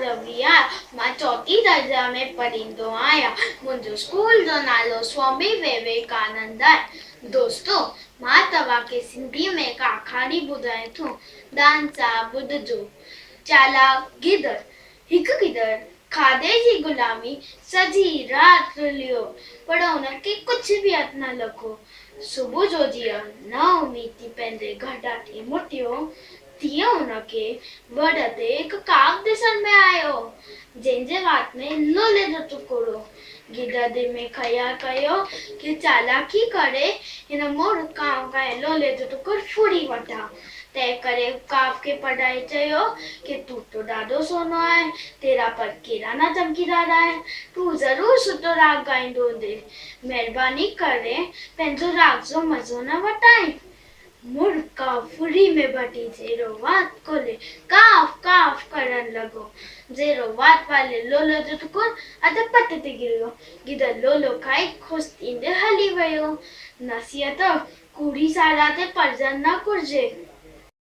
रवि आहियां। मां चौथी दर्जा में पढ़ींदो आहियां। मुंहिंजो स्कूल जो नालो स्वामी विवेकानंद आहे। दोस्तों, मां तव्हांखे सिंधी में हिकु आखाणी ॿुधायां थो। दान सां ॿुधजो। चालाक गिदड़। हिकु गिदड़ खाधे जी गुलामी सॼी राति रुलियो, पर हुनखे कुझु बि हथ न लॻो। सुबुह जो जीअं न उमीद थी पंहिंजे घर ॾांहुं मोटियो, तीअं हुनखे वण ते हिकु काव ॾिसण में आयो, जंहिंजे वात में लोले जो टुकड़ो। गिदड़ दिलि में ख़्यालु कयो कि चालाकी करे हिन मोड़ काव खां लोले जो टुकड़ो फुड़ी वठां। तंहिं करे काव खे पढ़ाए चयो कि तूं तो ॾाढो सोनो आहे, तेरा पर कहिड़ा न चमकीदार आहे, तूं ज़रूरु सुठो राग ॻाईंदो हूंदे, महिरबानी करे पंहिंजो राग जो मज़ो न वठाए। मुड़ काव फुरी में बटी जहिड़ो वात खोले काव काव करण लॻो। जहिड़ो वात वाले लोलो जो टुकुर अधु पट ते गिरियो। गिदड़ लोलो खाई ख़ुशि थींदे हली वियो। नसीहत कूड़ी सारा ते पढ़जण न घुरिजे।